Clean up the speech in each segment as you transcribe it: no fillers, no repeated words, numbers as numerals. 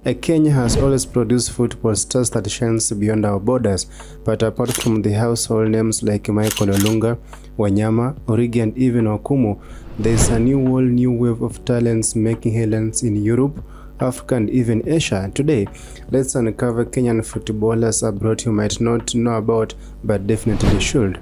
Kenya has always produced football stars that shines beyond our borders, but apart from the household names like Michael Olunga, Wanyama, Origi and even Okumu, there is a new wave of talents making headlines in Europe, Africa and even Asia. Today, let's uncover Kenyan footballers abroad you might not know about but definitely should.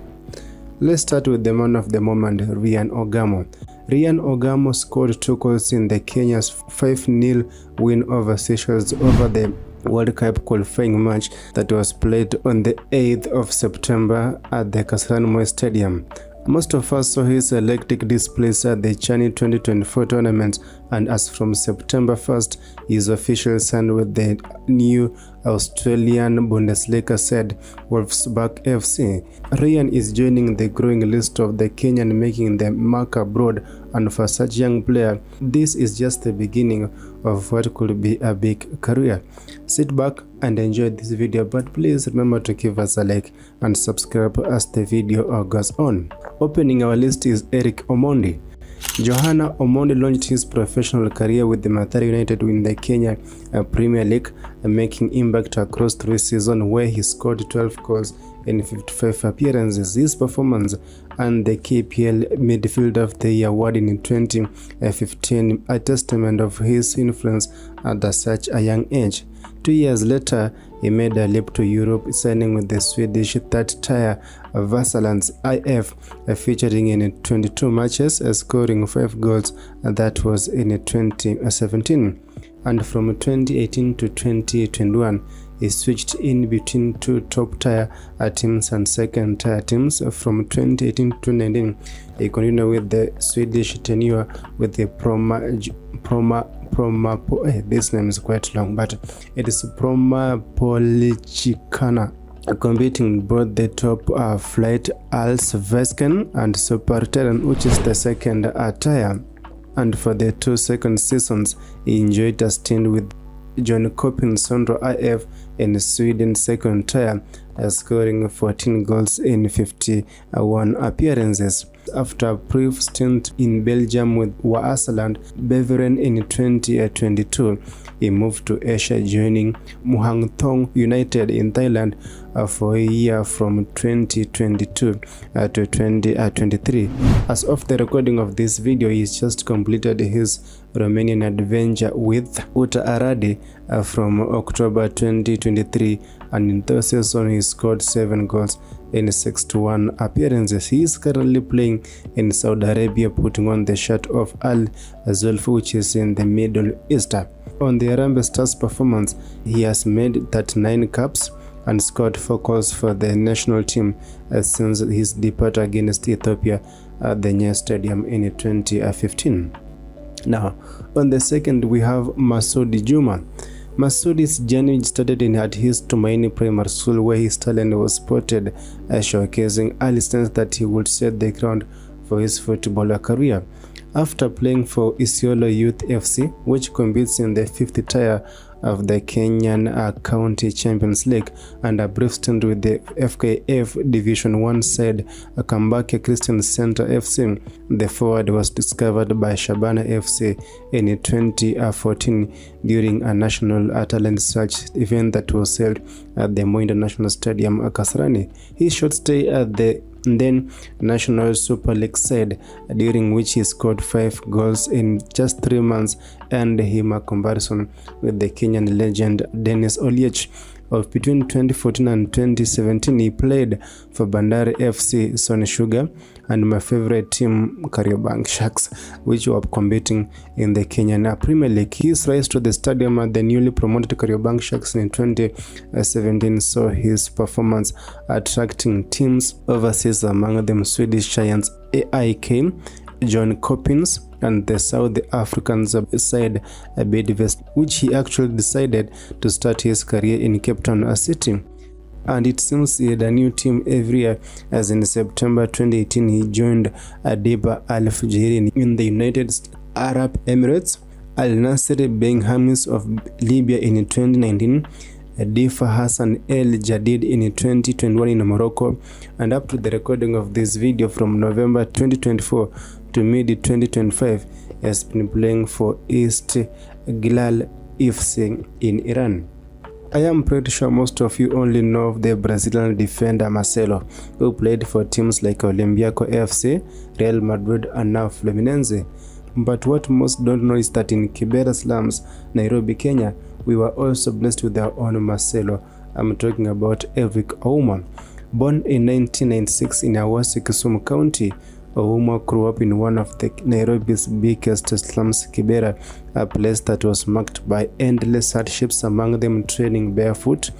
Let's start with the man of the moment, Ryan Ogam. Ryan Ogam scored 2 goals in the Kenya's 5-0 win over Seychelles over the World Cup qualifying match that was played on the 8th of September at the Kasarani Stadium. Most of us saw his electric displays at the Chani 2024 tournament, and as from September 1st, he is officially signed with the new Australian Bundesliga side Wolfsburg FC. Ryan is joining the growing list of the Kenyan making the mark abroad, and for such young player, this is just the beginning of what could be a big career. Sit back and enjoy this video, but please remember to give us a like and subscribe as the video goes on. Opening our list is Eric Omondi. Johanna Omondi launched his professional career with the Mathare United in the Kenya Premier League, making impact across 3 seasons where he scored 12 goals in 55 appearances. His performance earned the KPL Midfielder of the Year award in 2015, a testament of his influence at such a young age. 2 years later, he made a leap to Europe, signing with the Swedish third-tier Vasalans IF, featuring in 22 matches, scoring 5 goals. That was in 2017. And from 2018 to 2021, he switched in between 2 top-tier teams and second-tier teams. From 2018 to 2019, he continued with the Swedish tenure with the this name is quite long, but it is Proma Policicana, competing both the top flight Allsvenskan and Superettan, which is the second tier. And for the 2 second seasons, he enjoyed a stint with Johnstone Omurwa IF in Sweden second tier, scoring 14 goals in 51 appearances. After a brief stint in Belgium with Waasland Beveren in 2022, he moved to Asia, joining Muang Thong United in Thailand for a year from 2022 to 2023. As of the recording of this video, he just completed his Romanian adventure with Uta Aradi from October 2023, and in the season he scored 7 goals in 61 appearances. He is currently playing in Saudi Arabia, putting on the shirt of Al Zulf, which is in the Middle East. On the Harambee Stars performance, he has made 39 caps and scored 4 goals for the national team since his departure against Ethiopia at the Nyayo Stadium in 2015. Now, on the second, we have Masudi Juma. Masudi's journey started at his Tumaini Primary School, where his talent was spotted, showcasing early signs that he would set the ground for his footballer career. After playing for Isiolo Youth FC, which competes in the 5th tier of the Kenyan County Champions League, and a brief stint with the FKF Division 1 side Kambake Christian Center FC, the forward was discovered by Shabana FC in 2014 during a national talent search event that was held at the Moi International Stadium, Kasarani. His short stay at the then National Super League side, during which he scored 5 goals in just 3 months, earned him a comparison with the Kenyan legend Dennis Oliech. Of between 2014 and 2017, he played for Bandari FC, Sony Sugar, and my favorite team, Kariobangi Sharks, which were competing in the Kenyan Premier League. His rise to the stadium at the newly promoted Kariobangi Sharks in 2017 saw his performance attracting teams overseas, among them Swedish giants AIK, John Coppins, and the South Africans side Bidvest, which he actually decided to start his career in Cape Town City. And it seems he had a new team every year, as in September 2018 he joined Adiba Al Fujiri in the United Arab Emirates, Al Nasser Benhamis of Libya in 2019, Difa Hassan El Jadid in 2021 in Morocco, and up to the recording of this video from November 2024 to mid-2025 has been playing for East Gilal FC in Iran. I am pretty sure most of you only know of the Brazilian defender Marcelo, who played for teams like Olympiacos FC, Real Madrid and now Fluminense. But what most don't know is that in Kibera slums, Nairobi, Kenya, we were also blessed with our own Marcelo. I'm talking about Eric Ouma. Born in 1996 in Awasi, Kisumu County, Ouma grew up in one of the Nairobi's biggest slums, Kibera, a place that was marked by endless hardships, among them training barefoot,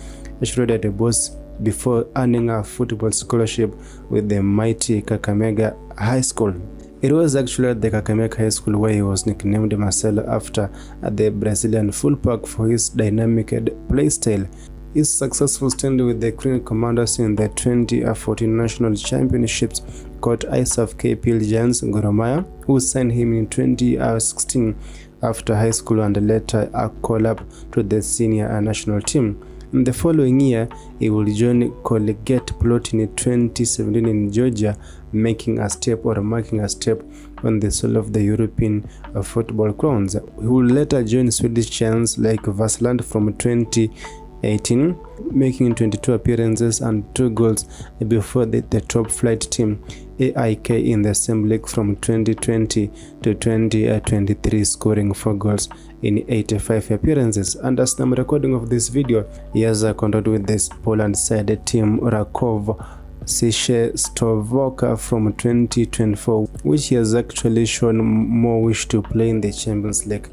shredded a boss before earning a football scholarship with the mighty Kakamega High School. It was actually at the Kakamega High School where he was nicknamed Marcelo after the Brazilian fullback for his dynamic play style. His successful stint with the Green Commanders in the 2014 National Championships caught eyes of KPL giants Gor Mahia, who signed him in 2016 after high school and later a call-up to the senior national team. In the following year, he would join Collegiate Plot in 2017 in Georgia, marking a step on the soul of the European football grounds. He would later join Swedish giants like Vassland from 2018, making 22 appearances and 2 goals before the top flight team AIK in the same league from 2020 to 2023, scoring 4 goals in 85 appearances. And as I'm recording of this video, he has a contract with this Poland side team Rakov Stovoka from 2024, which he has actually shown more wish to play in the Champions League.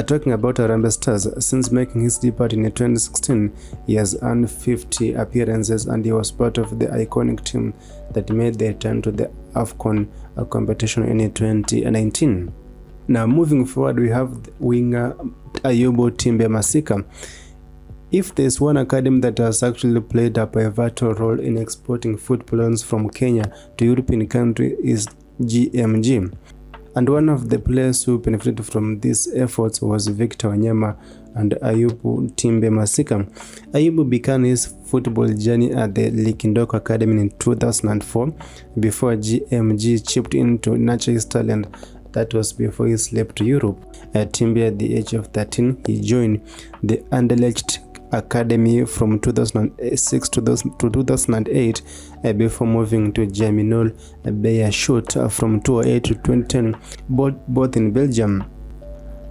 Talking about Harambee Stars, since making his debut in 2016, he has earned 50 appearances and he was part of the iconic team that made the return to the AFCON competition in 2019. Now moving forward, we have winger Ayubu Timbe Masika. If there's one academy that has actually played a pivotal role in exporting footballers from Kenya to European countries is GMG. And one of the players who benefited from these efforts was Victor Wanyama and Ayubu Timbe Masika. Ayubu began his football journey at the Likindoko Academy in 2004 before GMG chipped in to nurture his talent. That was before he left to Europe. At Timbe, at the age of 13, he joined the Anderlecht Academy from 2006 to 2008 before moving to Germinal Beerschot from 2008 to 2010, both in Belgium.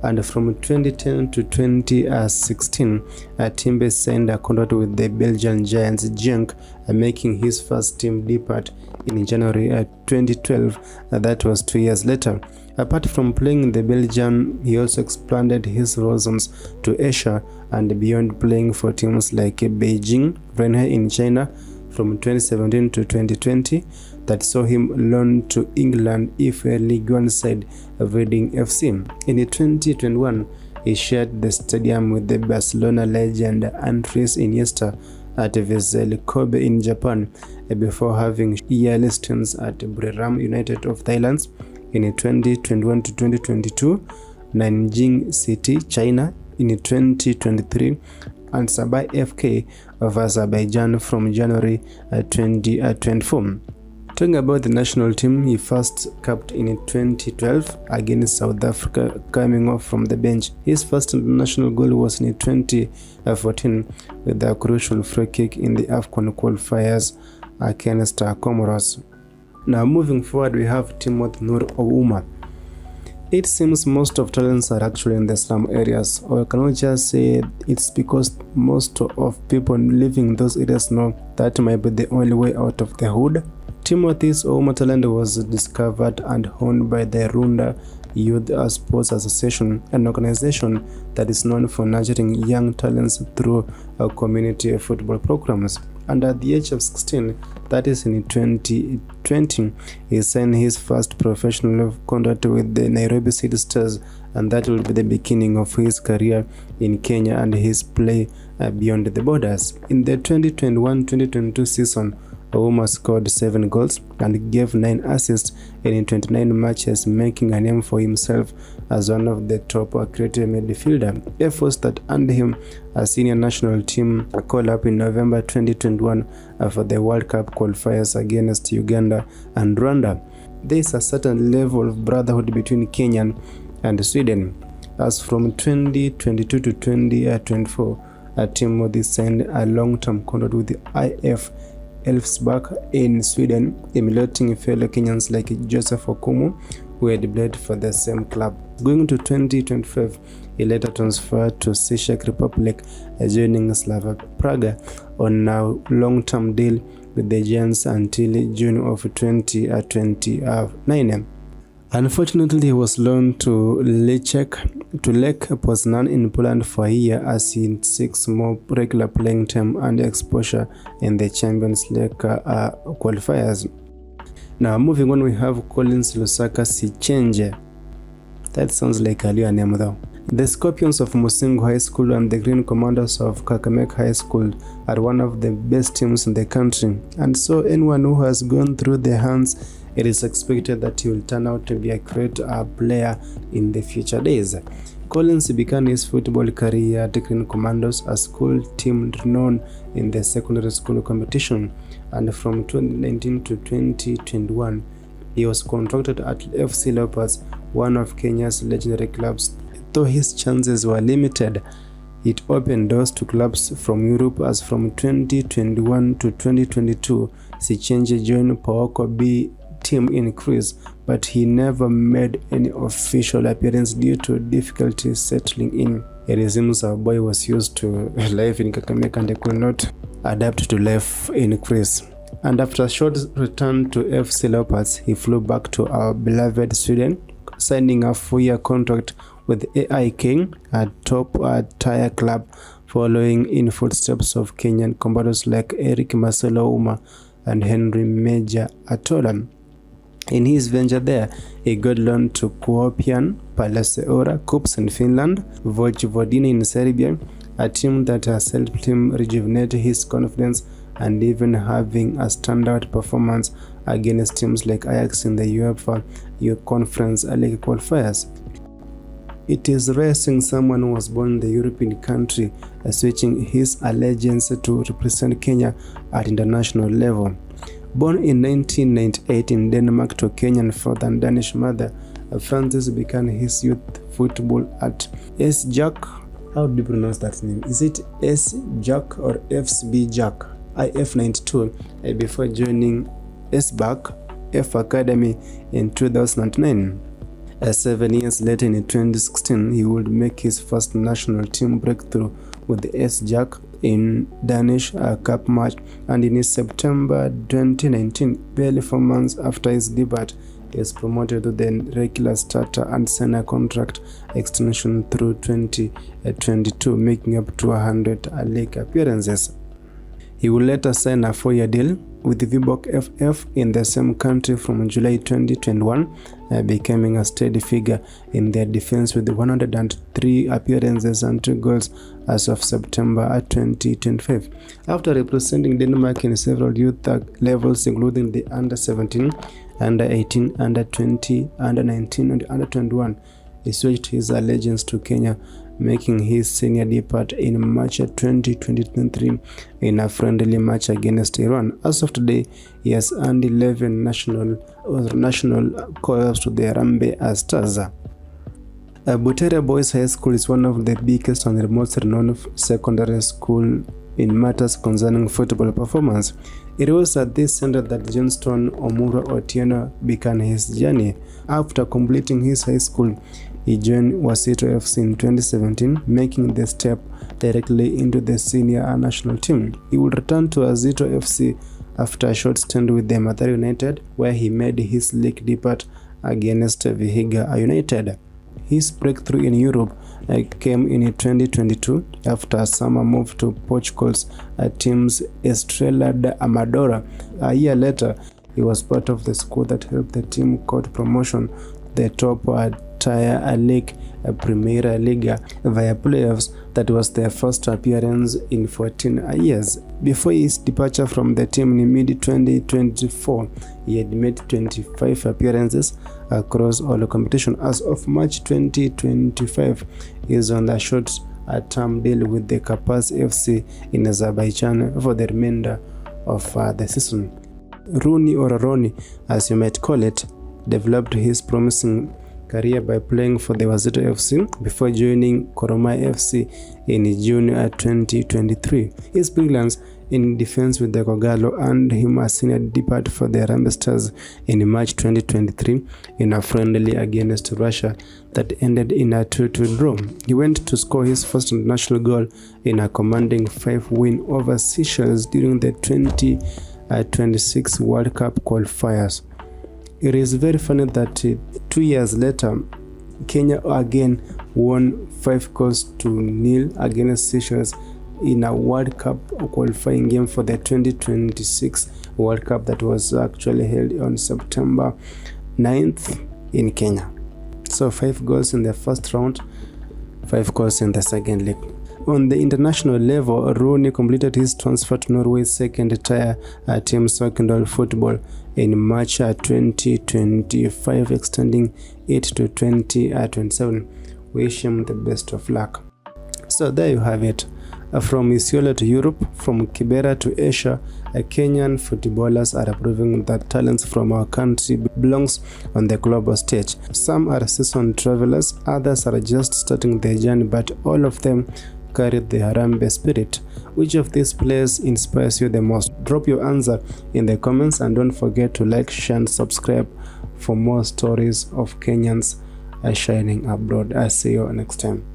And from 2010 to 2016, Timbe signed a contract with the Belgian giants Genk, making his first team debut in January 2012. That was 2 years later. Apart from playing in the Belgium, he also expanded his horizons to Asia and beyond, playing for teams like Beijing Renhe in China from 2017 to 2020, that saw him loaned to England if a League One side of Reading FC. In 2021, he shared the stadium with the Barcelona legend Andres Iniesta at Vissel Kobe in Japan, before having yearly stints at Buriram United of Thailand in 2021 to 2022, Nanjing City, China in 2023, and Sabai FK of Azerbaijan from January 2024. Talking about the national team, he first capped in 2012 against South Africa, coming off from the bench. His first international goal was in 2014 with a crucial free kick in the AFCON qualifiers against Comoros. Now moving forward, we have Timothy Nur Ouma. It seems most of talents are actually in the slum areas, or can we just say it's because most of people living in those areas know that might be the only way out of the hood? Timothy's Ouma talent was discovered and honed by the Runda Youth Sports Association, an organization that is known for nurturing young talents through community football programs. And at the age of 16, that is in 2020, he signed his first professional contract with the Nairobi City Stars, and that will be the beginning of his career in Kenya and his play beyond the borders. In the 2021-2022 season, Ouma scored 7 goals and gave 9 assists in 29 matches, making a name for himself as one of the top creative midfielder. Efforts that earned him a senior national team call-up in November 2021 for the World Cup qualifiers against Uganda and Rwanda. There is a certain level of brotherhood between Kenyan and Sweden. As from 2022 to 2024, Timothy signed a long-term contract with the IF Elfsborg in Sweden, emulating fellow Kenyans like Joseph Okumu, who had played for the same club. Going to 2025, he later transferred to Czech Republic, joining Slava Praga on a long-term deal with the Giants until June of 2029. Unfortunately, he was loaned to Lech Poznan in Poland for a year as he seeks more regular playing time and exposure in the Champions League qualifiers. Now, moving on, we have Collins Lusaka Sichenje. That sounds like a real name though. The Scorpions of Musingo High School and the Green Commanders of Kakamega High School are one of the best teams in the country, and so anyone who has gone through their hands, it is expected that he will turn out to be a great player in the future days. Collins began his football career at the Green Commandos, a school team known in the secondary school competition, and from 2019 to 2021, he was contracted at FC Leopards, one of Kenya's legendary clubs. Though his chances were limited, it opened doors to clubs from Europe, as from 2021 to 2022, Sichenje joined Paoko B team in Greece, but he never made any official appearance due to difficulties settling in. It seems our boy was used to life in Kakamega and could not adapt to life in Greece. And after a short return to FC Leopards, he flew back to our beloved Sweden, signing a 4-year contract with AI King, a top-tier club, following in footsteps of Kenyan combatants like Eric Marcelo Uma and Henry Major Atola. In his venture there, he got loaned to Kuopian, Palasiora, Kups in Finland, Vojvodina in Serbia, a team that has helped him rejuvenate his confidence and even having a standout performance against teams like Ajax in the UEFA Youth Conference League qualifiers. It is rare seeing someone who was born in the European country switching his allegiance to represent Kenya at international level. Born in 1998 in Denmark to Kenyan father and Danish mother, Francis began his youth football at S-Jack. How do you pronounce that name? Is it S-Jack or FSB Jack? IF92 before joining S-Back F Academy in 2009. 7 years later, in 2016, he would make his first national team breakthrough with the S-Jack in Danish Cup match, and in September 2019, barely 4 months after his debut, he was promoted to the regular starter and signed a contract extension through 2022, making up to 100 league appearances. He would later sign a 4-year deal with Viborg FF in the same country from July 2021, becoming a steady figure in their defense with 103 appearances and 2 goals as of September 2025. After representing Denmark in several youth levels, including the under-17, under-18, under-20, under-19, and under-21, he switched his allegiance to Kenya, making his senior debut in March 2023 in a friendly match against Iran. As of today, he has earned 11 national calls to the Harambee Stars. Butere Boys High School is one of the biggest and the most renowned secondary school in matters concerning football performance. It was at this center that Johnstone Omurwa began his journey. After completing his high school, he joined Wazito FC in 2017, making the step directly into the senior national team. He would return to Wazito FC after a short stint with the Mathare United, where he made his league debut against Vihiga United. His breakthrough in Europe came in 2022 after a summer move to Portugal's team's Estrela da Amadora. A year later, he was part of the squad that helped the team court promotion the top-tier league, Primeira Liga, via playoffs. That was their first appearance in 14 years. Before his departure from the team in mid-2024, he had made 25 appearances across all competition. As of March 2025, he is on a short-term deal with the Kapaz FC in Azerbaijan for the remainder of the season. Rooney, or Ronnie, as you might call it, developed his promising career by playing for the Wazito FC before joining Koromai FC in June 2023. His brilliance in defense with the Kogalo earned him a senior debut for the Harambee Stars in March 2023 in a friendly against Russia that ended in a 2-2 draw. He went to score his first international goal in a commanding 5 win over Seychelles during the 2026 World Cup qualifiers. It is very funny that 2 years later, Kenya again won 5-0 against Seychelles in a World Cup qualifying game for the 2026 World Cup that was actually held on September 9th in Kenya. So 5 goals in the first round, 5 goals in the second leg. On the international level, Rooney completed his transfer to Norway's second-tier team Sogndal Football in March 2025, extending it to 2027. Wish him the best of luck. So there you have it. From Isiolo to Europe, from Kibera to Asia, Kenyan footballers are proving that talents from our country belongs on the global stage. Some are seasoned travelers, others are just starting their journey, but all of them carry the Harambee spirit. Which of these players inspires you the most? Drop your answer in the comments and don't forget to like, share and subscribe for more stories of Kenyans shining abroad. I'll see you next time.